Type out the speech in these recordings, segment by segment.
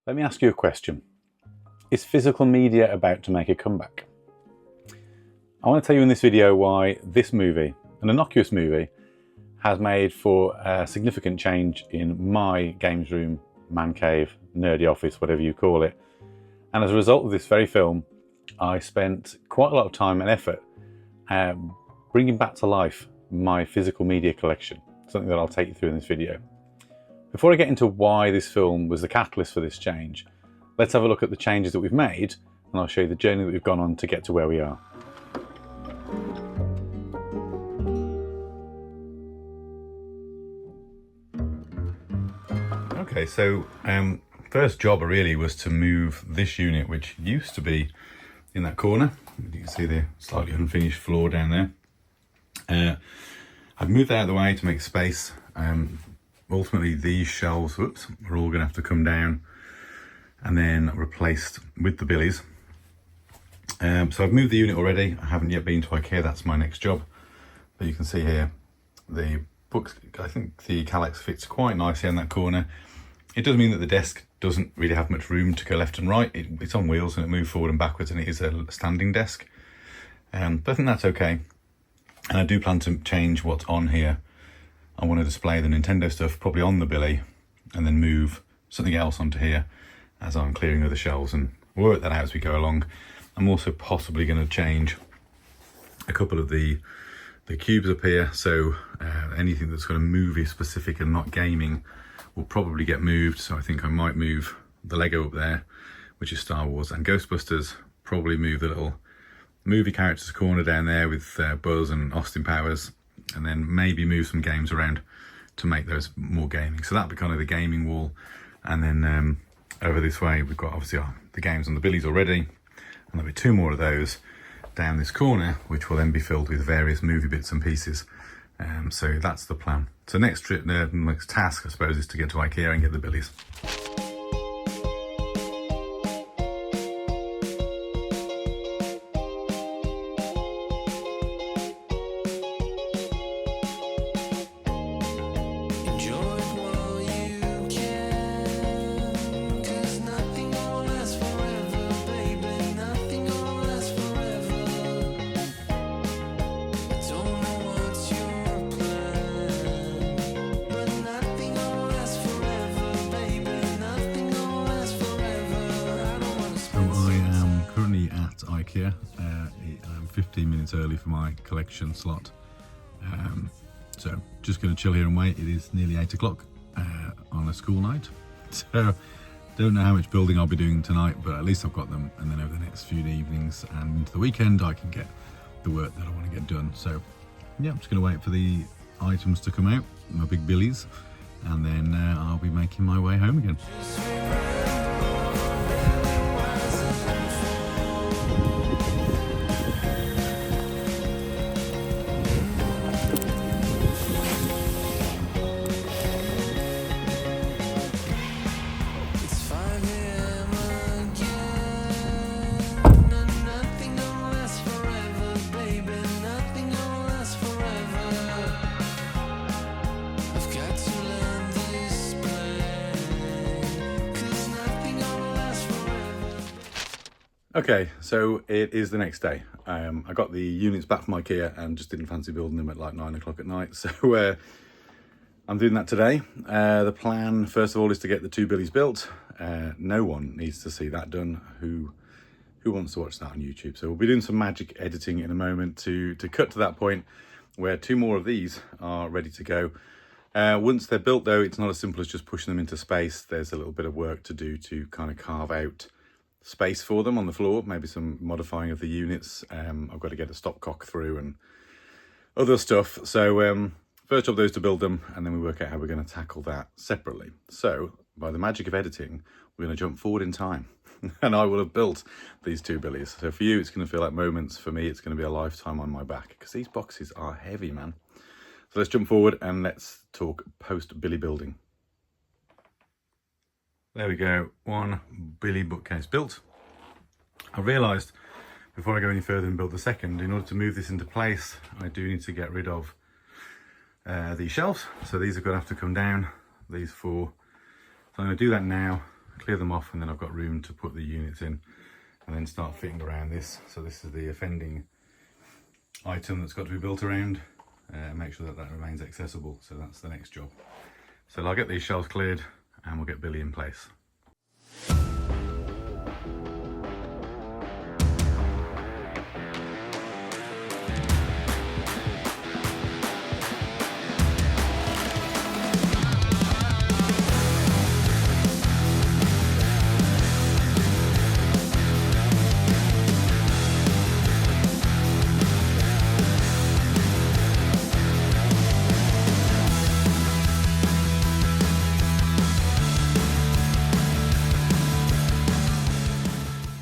Let me ask you a question. Is physical media about to make a comeback? I want to tell you in this video why this movie, an innocuous movie, has made for a significant change in my games room, man cave, nerdy office, whatever you call it. And as a result of this very film, I spent quite a lot of time and effort bringing back to life my physical media collection, something that I'll take you through in this video. Before I get into why this film was the catalyst for this change, let's have a look at the changes that we've made, and I'll show you the journey that we've gone on to get to where we are. Okay, so first job really was to move this unit, which used to be in that corner. You can see the slightly unfinished floor down there. I've moved that out of the way to make space. Ultimately these shelves, whoops, are all going to have to come down and then replaced with the billies. So I've moved the unit already. I haven't yet been to IKEA, that's my next job. But you can see here the books, I think the Kallax fits quite nicely in that corner. It does mean that the desk doesn't really have much room to go left and right. It's on wheels and it moves forward and backwards, and it is a standing desk. But I think that's okay. And I do plan to change what's on here. I want to display the Nintendo stuff probably on the billy and then move something else onto here as I'm clearing other shelves, and we'll work that out as we go along. I'm also possibly going to change a couple of the cubes up here, so anything that's kind of movie specific and not gaming will probably get moved. So I think I might move the Lego up there, which is Star Wars and Ghostbusters, probably move the little movie characters corner down there with Buzz and Austin Powers, and then maybe move some games around to make those more gaming. So that'll be kind of the gaming wall. And then over this way, we've got obviously the games on the billies already. And there'll be two more of those down this corner, which will then be filled with various movie bits and pieces. So that's the plan. So next task, I suppose, is to get to IKEA and get the billies. IKEA. I'm 15 minutes early for my collection slot, so just going to chill here and wait. It is nearly 8 o'clock on a school night, so don't know how much building I'll be doing tonight, but at least I've got them, and then over the next few evenings and into the weekend I can get the work that I want to get done. So yeah, I'm just going to wait for the items to come out, my big billies, and then I'll be making my way home again. Okay, so it is the next day. I got the units back from IKEA and just didn't fancy building them at like 9 o'clock at night. So I'm doing that today. The plan, first of all, is to get the two billies built. No one needs to see that done. Who wants to watch that on YouTube? So we'll be doing some magic editing in a moment to cut to that point where two more of these are ready to go. Once they're built though, it's not as simple as just pushing them into space. There's a little bit of work to do to kind of carve out space for them on the floor, maybe some modifying of the units. I've got to get a stopcock through and other stuff. So first job though is to build them, and then we work out how we're going to tackle that separately. So by the magic of editing, we're going to jump forward in time and I will have built these two billies. So for you, it's going to feel like moments. For me, it's going to be a lifetime on my back, because these boxes are heavy, man. So let's jump forward and let's talk post-billy building. There we go, one billy bookcase built. I realised before I go any further and build the second, in order to move this into place, I do need to get rid of these shelves. So these are going to have to come down, these four. So I'm going to do that now. clear them off, and then I've got room to put the units in and then start fitting around this. So this is the offending item that's got to be built around, make sure that that remains accessible. So that's the next job. So I'll get these shelves cleared and we'll get Billy in place.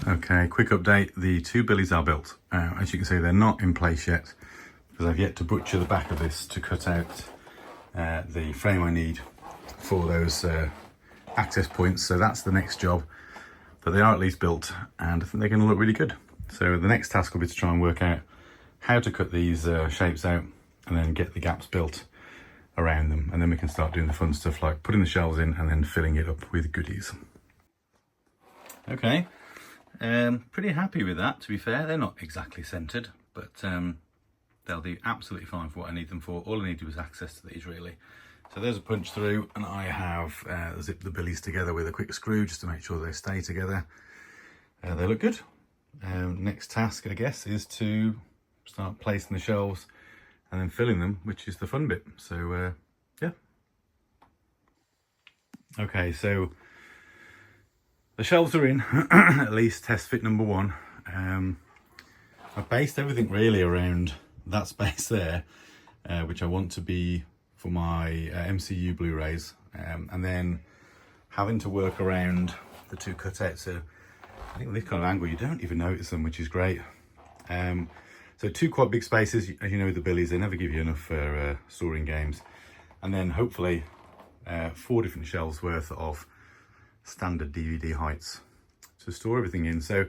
Okay, quick update. The two Billies are built. As you can see, they're not in place yet because I've yet to butcher the back of this to cut out the frame I need for those access points. So that's the next job, but they are at least built and I think they're going to look really good. So the next task will be to try and work out how to cut these shapes out and then get the gaps built around them, and then we can start doing the fun stuff like putting the shelves in and then filling it up with goodies. Okay. Pretty happy with that, to be fair. They're not exactly centered, but they'll do absolutely fine for what I need them for. All I needed was access to these, really. So there's a punch through, and I have zipped the Billies together with a quick screw just to make sure they stay together. They look good. Next task, I guess, is to start placing the shelves and then filling them, which is the fun bit. So yeah. Okay, so the shelves are in, at least test fit number one. I've based everything really around that space there, which I want to be for my MCU Blu-rays, and then having to work around the two cutouts. So I think with this kind of angle, you don't even notice them, which is great. So two quite big spaces, as you know, with the Billies, they never give you enough for storing games. And then hopefully 4 different shelves worth of standard DVD heights to store everything in. So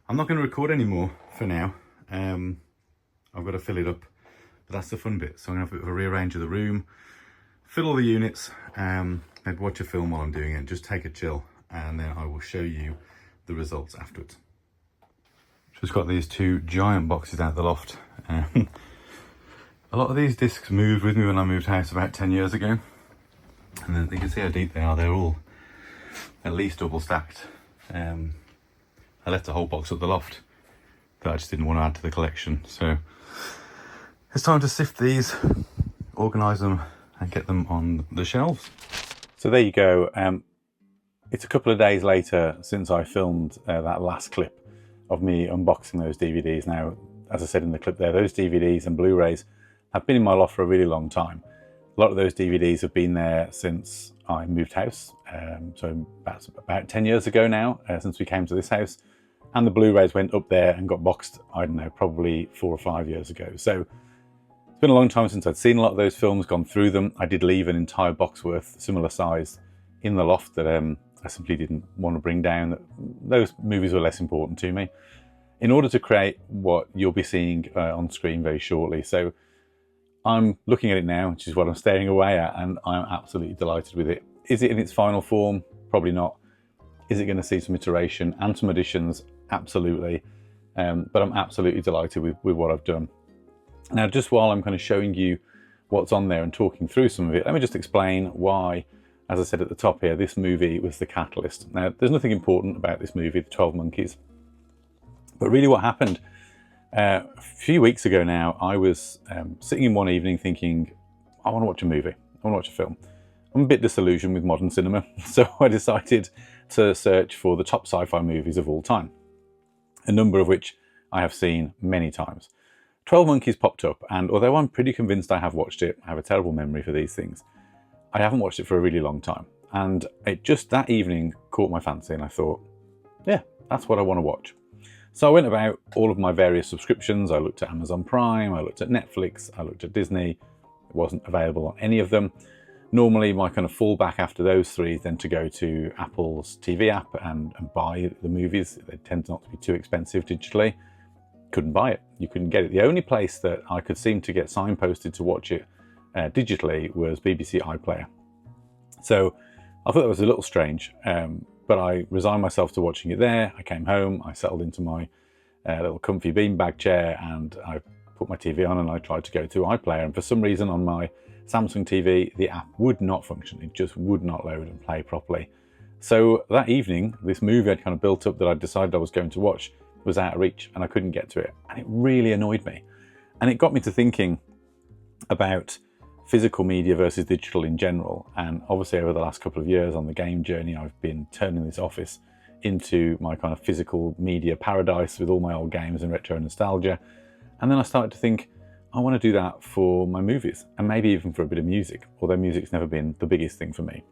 I'm not going to record anymore for now. I've got to fill it up, but that's the fun bit. So I'm going to have a bit of a rearrange of the room, fill all the units, maybe watch a film while I'm doing it, just take a chill, and then I will show you the results afterwards. Just got these two giant boxes out the loft. A lot of these discs moved with me when I moved house about 10 years ago, and then you can see how deep they are. They're all at least double stacked. I left a whole box at the loft that I just didn't want to add to the collection. So it's time to sift these, organise them and get them on the shelves. So there you go. It's a couple of days later since I filmed that last clip of me unboxing those DVDs. Now, as I said in the clip there, those DVDs and Blu-rays have been in my loft for a really long time. A lot of those DVDs have been there since I moved house, so that's about 10 years ago now, since we came to this house. And the Blu-rays went up there and got boxed, I don't know, probably 4 or 5 years ago. So it's been a long time since I'd seen a lot of those films, gone through them. I did leave an entire box worth, similar size, in the loft that I simply didn't want to bring down. Those movies were less important to me, in order to create what you'll be seeing on screen very shortly. So I'm looking at it now, which is what I'm staring away at, and I'm absolutely delighted with it. Is it in its final form? Probably not. Is it going to see some iteration and some additions? Absolutely. But I'm absolutely delighted with what I've done. Now, just while I'm kind of showing you what's on there and talking through some of it, let me just explain why, as I said at the top here, this movie was the catalyst. Now, there's nothing important about this movie, The 12 Monkeys, but really what happened a few weeks ago now, I was sitting in one evening thinking, I want to watch a movie, I want to watch a film. I'm a bit disillusioned with modern cinema, so I decided to search for the top sci-fi movies of all time, a number of which I have seen many times. 12 Monkeys popped up, and although I'm pretty convinced I have watched it, I have a terrible memory for these things, I haven't watched it for a really long time. And it just that evening caught my fancy, and I thought, yeah, that's what I want to watch. So I went about all of my various subscriptions. I looked at Amazon Prime, I looked at Netflix, I looked at Disney. It wasn't available on any of them. Normally my kind of fallback after those three is then to go to Apple's TV app and buy the movies. They tend not to be too expensive digitally. Couldn't buy it. You couldn't get it. The only place that I could seem to get signposted to watch it digitally was BBC iPlayer. So I thought that was a little strange. But I resigned myself to watching it there. I came home, I settled into my little comfy beanbag chair, and I put my TV on and I tried to go to iPlayer, and for some reason on my Samsung TV the app would not function. It just would not load and play properly. So that evening, this movie I'd kind of built up that I decided I was going to watch was out of reach, and I couldn't get to it, and it really annoyed me. And it got me to thinking about physical media versus digital in general. And obviously over the last couple of years on the game journey, I've been turning this office into my kind of physical media paradise with all my old games and retro nostalgia. And then I started to think, I want to do that for my movies, and maybe even for a bit of music, although music's never been the biggest thing for me.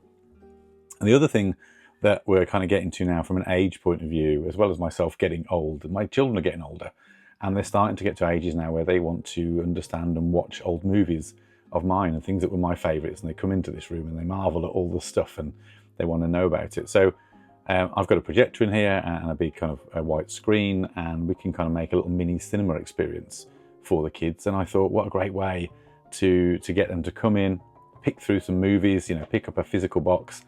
And the other thing that we're kind of getting to now from an age point of view, as well as myself getting old, my children are getting older, and they're starting to get to ages now where they want to understand and watch old movies of mine and things that were my favourites, and they come into this room and they marvel at all the stuff and they want to know about it. So I've got a projector in here and a big kind of a white screen, and we can kind of make a little mini cinema experience for the kids. And I thought, what a great way to get them to come in, pick through some movies, you know, pick up a physical box,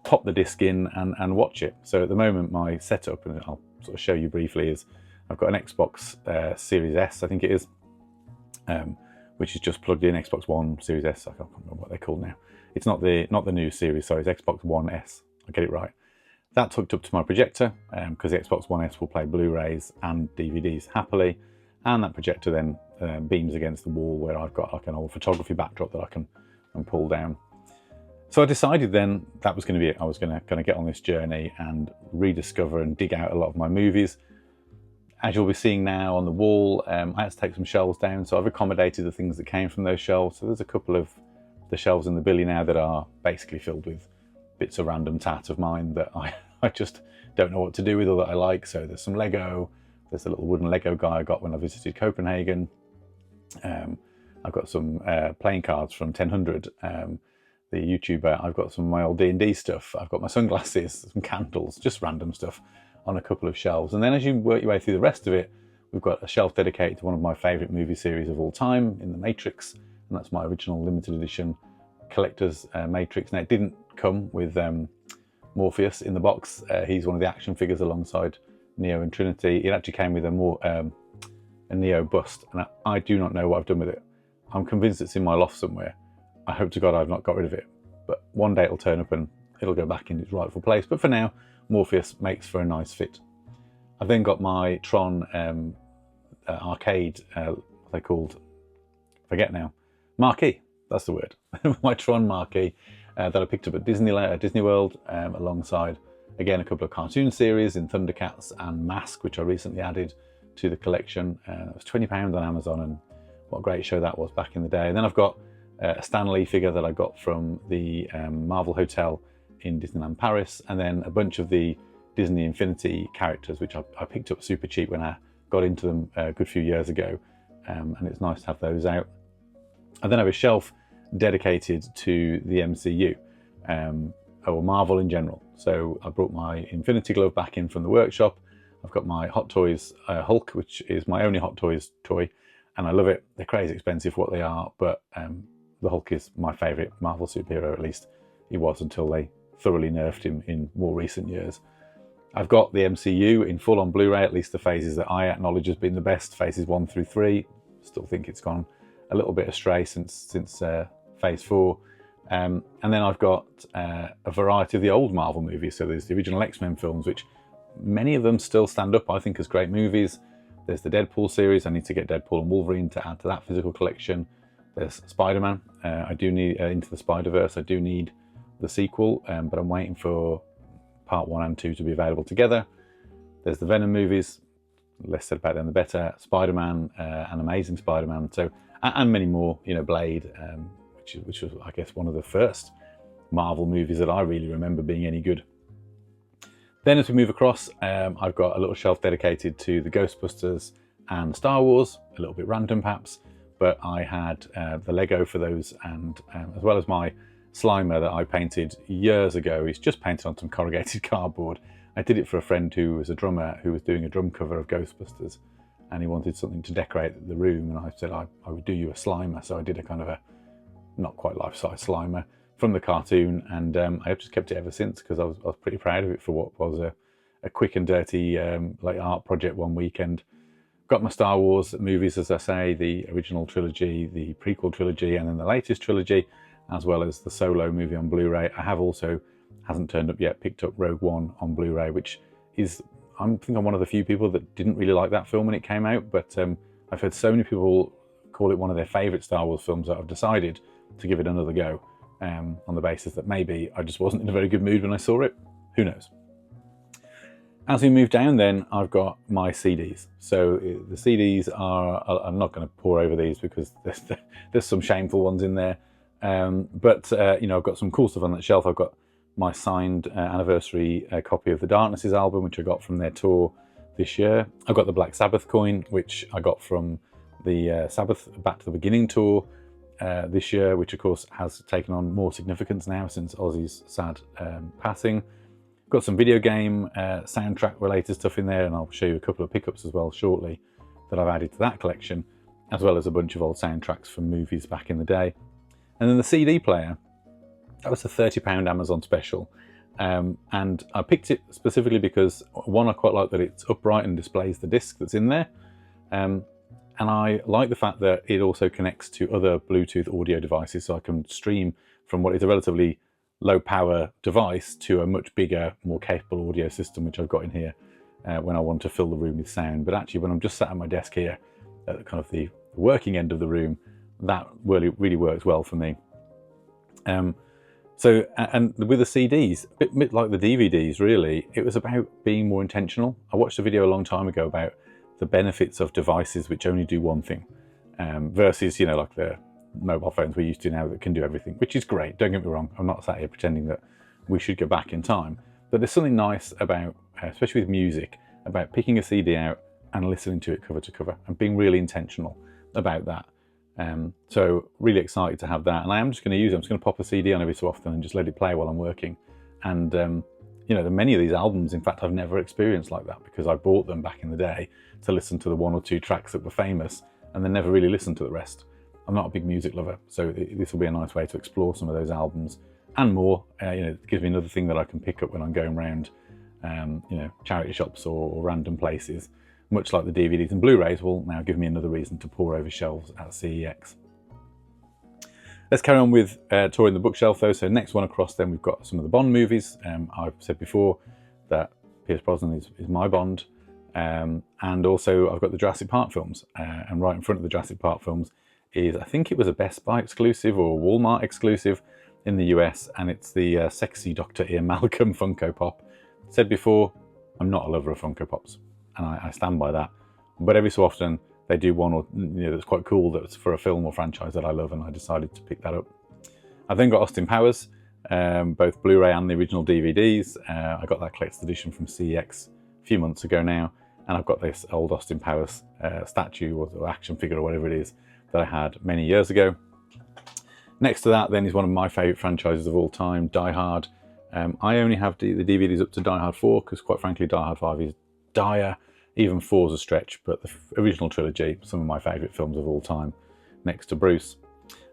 pop the disc in and watch it. So at the moment my setup, and I'll sort of show you briefly, is I've got an Xbox Series S, I think it is, which is just plugged in. Xbox One, Series S, I can't remember what they're called now. It's not the new series, sorry, it's Xbox One S, I'll get it right. That's hooked up to my projector, because the Xbox One S will play Blu-rays and DVDs happily, and that projector then beams against the wall where I've got like an old photography backdrop that I can pull down. So I decided then that was going to be it. I was going to get on this journey and rediscover and dig out a lot of my movies. As you'll be seeing now on the wall, I had to take some shelves down, so I've accommodated the things that came from those shelves. So there's a couple of the shelves in the billy now that are basically filled with bits of random tat of mine that I just don't know what to do with or that I like. So there's some Lego, there's a little wooden Lego guy I got when I visited Copenhagen. I've got some playing cards from 1000, the YouTuber. I've got some of my old D&D stuff. I've got my sunglasses, some candles, just random stuff on a couple of shelves. And then as you work your way through the rest of it, we've got a shelf dedicated to one of my favourite movie series of all time, in The Matrix, and that's my original limited edition collector's Matrix. Now it didn't come with Morpheus in the box. He's one of the action figures alongside Neo and Trinity. It actually came with a Neo bust, and I do not know what I've done with it. I'm convinced it's in my loft somewhere. I hope to God I've not got rid of it, but one day it'll turn up and it'll go back in its rightful place. But for now, Morpheus makes for a nice fit. I've then got my Tron arcade, what are they called? I forget now. Marquee, that's the word. My Tron marquee that I picked up at Disney World, alongside, again, a couple of cartoon series in Thundercats and Mask, which I recently added to the collection. It was £20 on Amazon, and what a great show that was back in the day. And then I've got a Stan Lee figure that I got from the Marvel Hotel in Disneyland Paris, and then a bunch of the Disney Infinity characters, which I picked up super cheap when I got into them a good few years ago, and it's nice to have those out. I then have a shelf dedicated to the MCU, or Marvel in general. So I brought my Infinity Glove back in from the workshop. I've got my Hot Toys Hulk, which is my only Hot Toys toy, and I love it. They're crazy expensive for what they are, but the Hulk is my favourite Marvel superhero, at least he was until they thoroughly nerfed him in more recent years. I've got the MCU in full on Blu-ray, at least the phases that I acknowledge as being the best, phases 1 through 3. Still think it's gone a little bit astray since phase 4. And then I've got a variety of the old Marvel movies. So there's the original X-Men films, which many of them still stand up, I think, as great movies. There's the Deadpool series. I need to get Deadpool and Wolverine to add to that physical collection. There's Spider-Man. I do need Into the Spider-Verse. I do need the sequel, but I'm waiting for part 1 and 2 to be available together. There's the Venom movies. Less said about them, the better. Spider-Man and Amazing Spider-Man. So, and many more. You know, Blade, which was, I guess, one of the first Marvel movies that I really remember being any good. Then as we move across, I've got a little shelf dedicated to the Ghostbusters and Star Wars, a little bit random perhaps, but I had the Lego for those, and as well as my Slimer that I painted years ago. He's just painted on some corrugated cardboard. I did it for a friend who was a drummer who was doing a drum cover of Ghostbusters, and he wanted something to decorate the room, and I said I would do you a Slimer. So I did a kind of a not quite life-size Slimer, from the cartoon, and I've just kept it ever since because I was pretty proud of it for what was a quick and dirty like art project one weekend. Got my Star Wars movies, as I say, the original trilogy, the prequel trilogy, and then the latest trilogy, as well as the Solo movie on Blu-ray. I have also, hasn't turned up yet, picked up Rogue One on Blu-ray, which is, I think I'm one of the few people that didn't really like that film when it came out, but I've heard so many people call it one of their favourite Star Wars films that I've decided to give it another go, on the basis that maybe I just wasn't in a very good mood when I saw it. Who knows? As we move down then, I've got my CDs. So the CDs are, I'm not going to pour over these because there's some shameful ones in there. But you know, I've got some cool stuff on that shelf. I've got my signed anniversary copy of the Darknesses album, which I got from their tour this year. I've got the Black Sabbath coin, which I got from the Sabbath Back to the Beginning tour this year, which of course has taken on more significance now since Ozzy's sad passing. Got some video game soundtrack related stuff in there, and I'll show you a couple of pickups as well shortly that I've added to that collection, as well as a bunch of old soundtracks from movies back in the day. And then the CD player, that was a £30 Amazon special, and I picked it specifically because, one, I quite like that it's upright and displays the disc that's in there, and I like the fact that it also connects to other Bluetooth audio devices, so I can stream from what is a relatively low power device to a much bigger, more capable audio system, which I've got in here when I want to fill the room with sound. But actually, when I'm just sat at my desk here at kind of the working end of the room, that really works well for me. So, and with the CDs, a bit like the DVDs really, it was about being more intentional. I watched a video a long time ago about the benefits of devices which only do one thing, versus, you know, like the mobile phones we're used to now that can do everything, which is great, don't get me wrong. I'm not sat here pretending that we should go back in time, but there's something nice about, especially with music, about picking a CD out and listening to it cover to cover and being really intentional about that. So really excited to have that, and I am just going to use it. I'm just going to pop a CD on every so often and just let it play while I'm working. And you know, many of these albums, in fact, I've never experienced like that because I bought them back in the day to listen to the one or two tracks that were famous and then never really listened to the rest. I'm not a big music lover, so this will be a nice way to explore some of those albums and more. You know, it gives me another thing that I can pick up when I'm going around, you know, charity shops or random places, much like the DVDs and Blu-rays will now give me another reason to pore over shelves at CEX. Let's carry on with touring the bookshelf though. So next one across then, we've got some of the Bond movies. I've said before that Pierce Brosnan is my Bond. And also I've got the Jurassic Park films, and right in front of the Jurassic Park films is, I think it was a Best Buy exclusive or a Walmart exclusive in the US, and it's the sexy Dr. Ian Malcolm Funko Pop. Said before, I'm not a lover of Funko Pops, and I stand by that. But every so often they do one, or you know, that's quite cool, that's for a film or franchise that I love, and I decided to pick that up. I've then got Austin Powers, both Blu-ray and the original DVDs. I got that collector's edition from CEX a few months ago now, and I've got this old Austin Powers statue or action figure or whatever it is that I had many years ago. Next to that then is one of my favourite franchises of all time, Die Hard. I only have the DVDs up to Die Hard 4 because, quite frankly, Die Hard 5 is dire. Even 4's a stretch, but the original trilogy, some of my favourite films of all time, next to Bruce.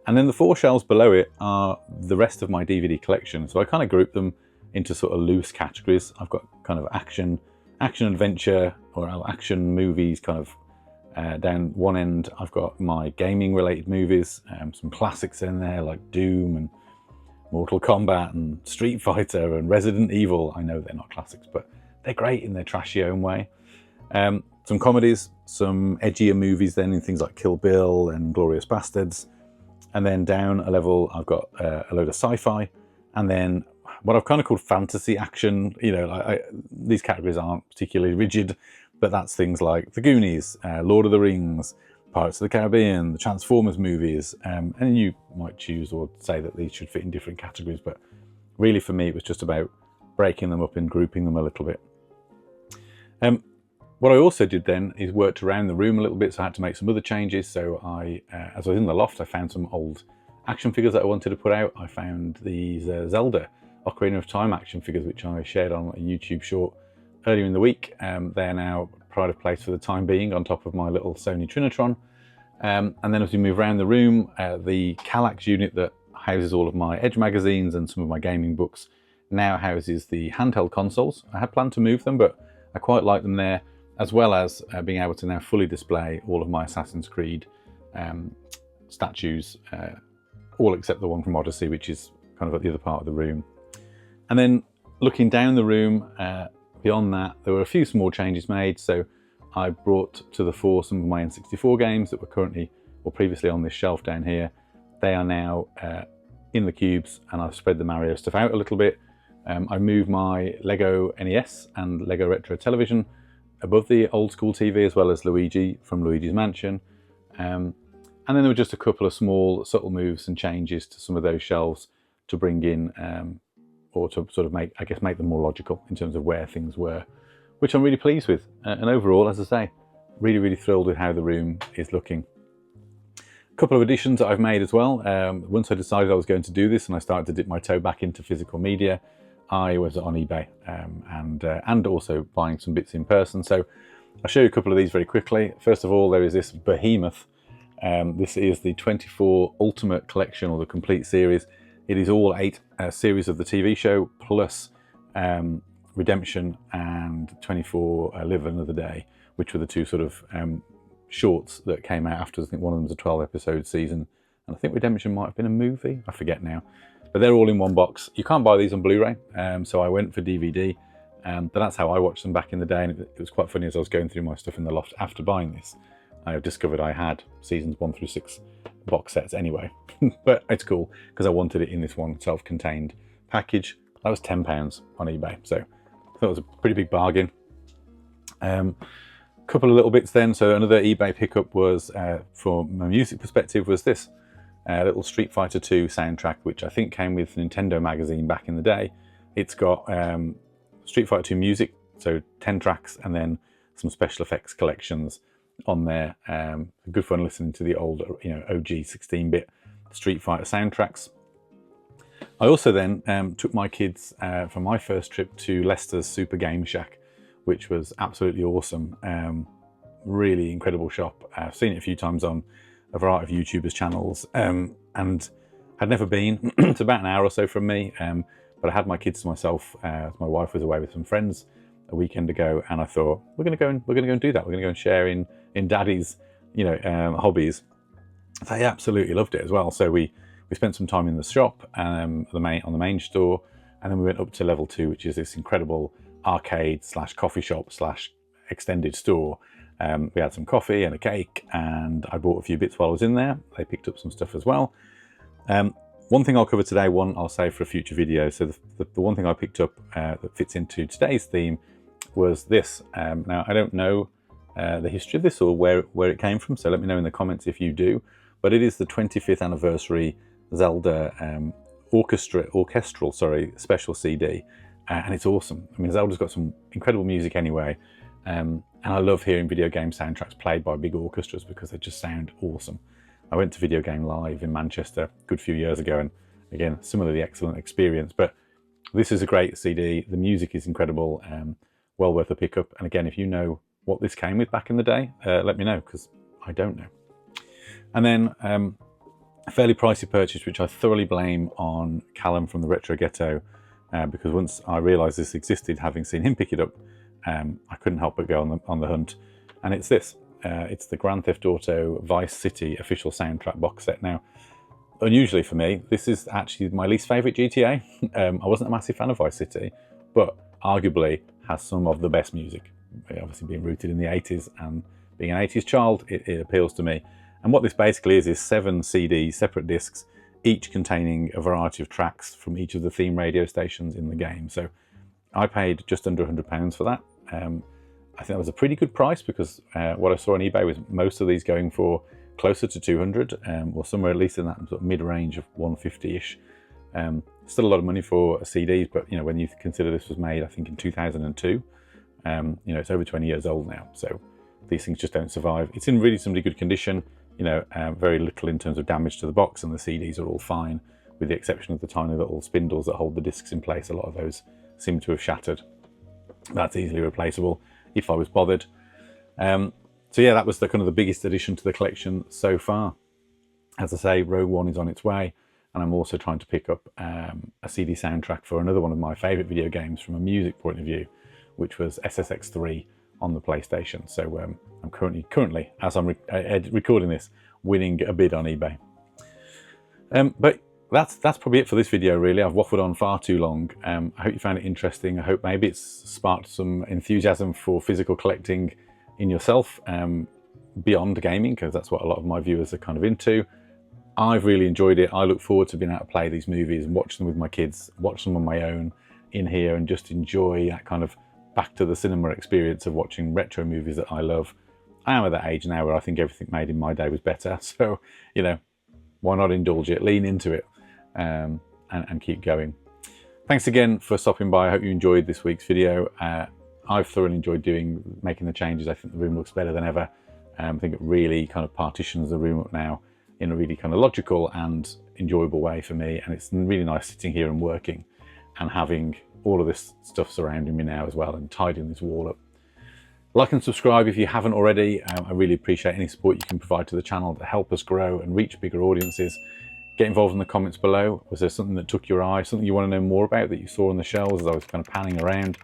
And then the 4 shelves below it are the rest of my DVD collection. So I kind of group them into sort of loose categories. I've got kind of action adventure, or action movies kind of down one end. I've got my gaming related movies, some classics in there like Doom and Mortal Kombat and Street Fighter and Resident Evil. I know they're not classics, but they're great in their trashy own way. Some comedies, some edgier movies then in things like Kill Bill and Glorious Bastards. And then down a level, I've got a load of sci-fi, and then what I've kind of called fantasy action. You know, these categories aren't particularly rigid, but that's things like The Goonies, Lord of the Rings, Pirates of the Caribbean, the Transformers movies, and you might choose or say that these should fit in different categories, but really for me it was just about breaking them up and grouping them a little bit. What I also did then is worked around the room a little bit, so I had to make some other changes. So as I was in the loft, I found some old action figures that I wanted to put out. I found these Zelda Ocarina of Time action figures, which I shared on a YouTube short earlier in the week. They're now pride of place for the time being on top of my little Sony Trinitron. And then as we move around the room, the Kallax unit that houses all of my Edge magazines and some of my gaming books, now houses the handheld consoles. I had planned to move them, but I quite like them there, as well as being able to now fully display all of my Assassin's Creed statues, all except the one from Odyssey, which is kind of at the other part of the room. And then looking down the room, beyond that, there were a few small changes made. So I brought to the fore some of my N64 games that were currently or previously on this shelf down here. They are now in the cubes, and I've spread the Mario stuff out a little bit. I moved my Lego NES and Lego Retro Television above the old school TV, as well as Luigi from Luigi's Mansion. And then there were just a couple of small subtle moves and changes to some of those shelves to bring in, or to sort of make them more logical in terms of where things were, which I'm really pleased with. And overall, as I say, really, really thrilled with how the room is looking. A couple of additions that I've made as well. Once I decided I was going to do this and I started to dip my toe back into physical media, I was on eBay and also buying some bits in person. So I'll show you a couple of these very quickly. First of all, there is this behemoth. This is the 24 Ultimate Collection, or the complete series. It is all 8 series of the TV show, plus Redemption and 24 Live Another Day, which were the two sort of shorts that came out after. I think one of them was a 12-episode season, and I think Redemption might have been a movie. I forget now. But they're all in one box. You can't buy these on Blu-ray, so I went for DVD. But that's how I watched them back in the day, and it was quite funny as I was going through my stuff in the loft after buying this. I discovered I had seasons 1 through 6 box sets anyway. But it's cool because I wanted it in this one self-contained package. That was £10 on eBay, so I thought it was a pretty big bargain. Couple of little bits then. So another eBay pickup was, from a music perspective, was this little Street Fighter 2 soundtrack, which I think came with Nintendo magazine back in the day. It's got Street Fighter 2 music, so 10 tracks, and then some special effects collections on there. Good fun listening to the old, OG 16-bit Street Fighter soundtracks. I also then took my kids for my first trip to Leicester's Super Game Shack, which was absolutely awesome. Really incredible shop. I've seen it a few times on a variety of YouTubers' channels, and had never been. It's about an hour or so from me, but I had my kids to myself. My wife was away with some friends a weekend ago, and I thought we're going to go and do that. We're going to go and share in Daddy's, hobbies. They absolutely loved it as well. So we spent some time in the shop, on the main store, and then we went up to level 2, which is this incredible arcade / coffee shop / extended store. We had some coffee and a cake, and I bought a few bits while I was in there. They picked up some stuff as well. One thing I'll cover today, one I'll save for a future video. So the one thing I picked up that fits into today's theme was this. Now, I don't know the history of this or where it came from, so let me know in the comments if you do. But it is the 25th anniversary Zelda orchestral special CD, and it's awesome. I mean, Zelda's got some incredible music anyway, and I love hearing video game soundtracks played by big orchestras because they just sound awesome. I went to Video Game Live in Manchester a good few years ago, and again, similarly excellent experience. But this is a great CD. The music is incredible, well worth a pickup. And again, if you know what this came with back in the day, let me know, because I don't know. And then a fairly pricey purchase, which I thoroughly blame on Callum from the Retro Ghetto, because once I realised this existed, having seen him pick it up, I couldn't help but go on the hunt. And it's this. It's the Grand Theft Auto Vice City official soundtrack box set. Now, unusually for me, this is actually my least favourite GTA. I wasn't a massive fan of Vice City, but arguably has some of the best music. Obviously being rooted in the 80s and being an 80s child, it appeals to me. And what this basically is 7 CDs, separate discs, each containing a variety of tracks from each of the theme radio stations in the game. So I paid just under £100 for that. I think that was a pretty good price, because what I saw on eBay was most of these going for closer to 200, or somewhere at least in that sort of mid-range of 150-ish. Still a lot of money for a CD, but when you consider this was made, I think in 2002, it's over 20 years old now. So these things just don't survive. It's in really good condition. Very little in terms of damage to the box, and the CDs are all fine, with the exception of the tiny little spindles that hold the discs in place. A lot of those seem to have shattered. That's easily replaceable if I was bothered. So yeah, that was the biggest addition to the collection so far. As I say, Rogue One is on its way. and I'm also trying to pick up a CD soundtrack for another one of my favourite video games from a music point of view, which was SSX3 on the PlayStation. So I'm currently, as I'm recording this, winning a bid on eBay. But that's probably it for this video, really. I've waffled on far too long. I hope you found it interesting. I hope maybe it's sparked some enthusiasm for physical collecting in yourself, beyond gaming, because that's what a lot of my viewers are kind of into. I've really enjoyed it. I look forward to being able to play these movies and watch them with my kids, watch them on my own in here, and just enjoy that kind of back to the cinema experience of watching retro movies that I love. I am at that age now where I think everything made in my day was better. So, you know, why not indulge it, lean into it, and keep going. Thanks again for stopping by. I hope you enjoyed this week's video. I've thoroughly enjoyed making the changes. I think the room looks better than ever. I think it really kind of partitions the room up now in a really kind of logical and enjoyable way for me. And it's really nice sitting here and working and having all of this stuff surrounding me now as well, and tidying this wall up. Like and subscribe if you haven't already. I really appreciate any support you can provide to the channel to help us grow and reach bigger audiences. Get involved in the comments below. Was there something that took your eye, something you want to know more about that you saw on the shelves as I was kind of panning around?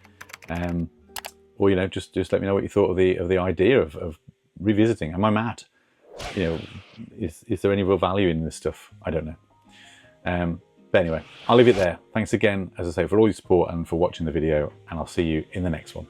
Or, you know, just let me know what you thought of the idea of revisiting. Am I mad? You know, is there any real value in this stuff? I don't know. But anyway, I'll leave it there. Thanks again, as I say, for all your support and for watching the video, and I'll see you in the next one.